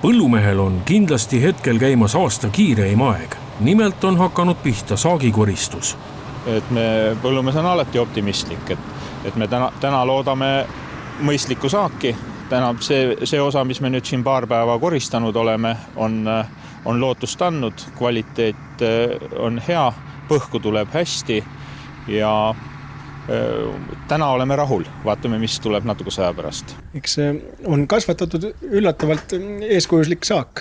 Põllumehel on kindlasti hetkel käimas aasta kiireim aeg. Nimelt on hakanud pihta saagikoristus. Et me põllumees on alati optimistlik, et me täna loodame mõistlikku saaki. Täna see osa, mis me nüüd siin paar päeva koristanud oleme, on lootust andnud. Kvaliteet on hea, põhku tuleb hästi ja täna oleme rahul. Vaatame, mis tuleb natukese aja pärast. Eks on kasvatatud üllatavalt eeskujuslik saak,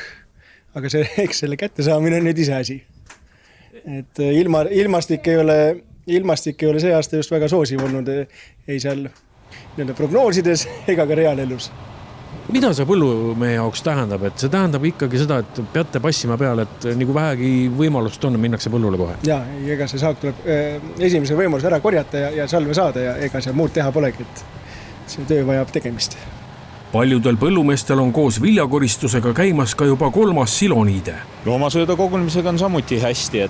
aga selle kätte saamine on nüüd ise asi. Et ilmastik ei ole see aasta just väga soosiv olnud ei seal prognoosides ega ka reaalelus. Mida see põllumehe jaoks tähendab? Et see tähendab ikkagi seda, et peate passima peale, et nagu vähegi võimalust on, minnakse põllule kohe. Ja, ega see saak tuleb esimese võimalus ära korjata ja salve saada ja ega seal muud teha polegi, et see töö vajab tegemist. Paljudel põllumeestel on koos viljakoristusega käimas ka juba 3. siloniide. Loomasööda kogunemisega on samuti hästi,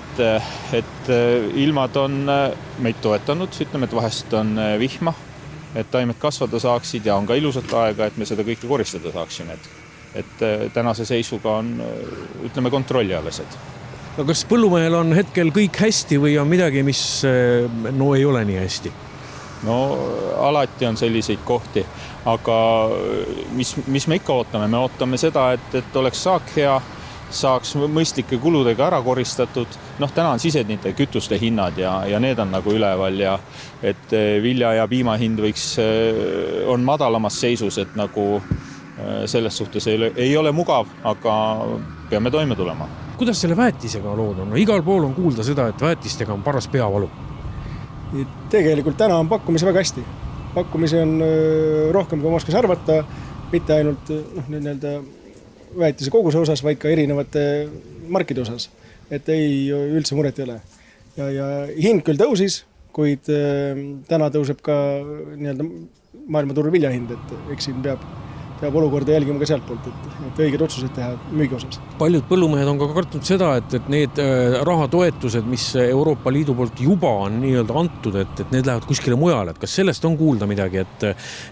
et ilmad on meid toetanud, ütleme, et vahest on vihma, et taimed kasvada saaksid ja on ka ilusat aega, et me seda kõike koristada saaksime. Et tänase seisuga on, ütleme, kontrolli alles. No kas põllumehel on hetkel kõik hästi või on midagi, mis ei ole nii hästi? No alati on selliseid kohti, aga mis me ikka ootame? Me ootame seda, et oleks saak hea, saaks mõistlike kuludega ära koristatud. Täna on sisendite kütuste hinnad ja need on nagu üleval ja et vilja ja piima hind on madalamas seisus, et nagu selles suhtes ei ole mugav, aga peame toime tulema. Kuidas selle väetisega lood on? Igal pool on kuulda seda, et väetistega on paras peavalu. Tegelikult täna on pakkumisi väga hästi. Pakkumisi on rohkem, kui ma oskas arvata, mitte ainult väetise koguse osas, vaid ka erinevate markide osas. Et ei üldse muret ei ole. Ja hind küll tõusis, kuid täna tõuseb ka maailmaturu viljahind, et eks siin peab olukorda jälgima ka sealt poolt, et õiged otsused teha müügi osas. Paljud põllumehed on ka kartnud seda, et need rahatoetused, mis Euroopa Liidu poolt juba on nii-öelda antud, et need lähevad kuskile mujale. Et kas sellest on kuulda midagi,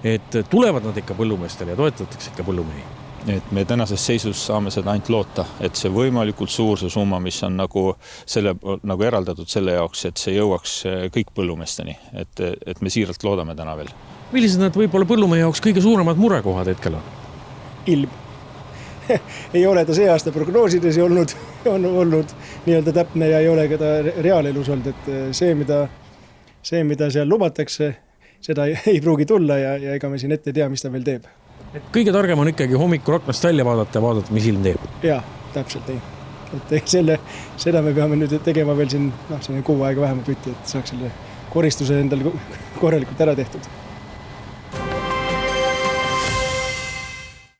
et tulevad nad ikka põllumeestele ja toetatakse ikka põllumehi? Et me tänases seisus saame seda ainult loota, et see võimalikult suur see summa, mis on nagu eraldatud selle jaoks, et see jõuaks kõik põllumeesteni, et me siiralt loodame täna veel. Millised nad võib-olla põllumehe jaoks kõige suuremad murekohad hetkel on? Ilm. Ei ole ta see aasta prognoosides on olnud nii-öelda täpne ja ei ole ka ta reaalelus olnud, et see, mida seal lubatakse, seda ei pruugi tulla ja ega me siin ette tea, mis ta veel teeb. Kõige targem on ikkagi hommikul aknast välja vaadata, mis ilm teeb. Jaa, täpselt ei. Et seda me peame nüüd tegema veel siin kuu aega vähemalt võtti, et saaks selle koristuse endal korralikult ära tehtud.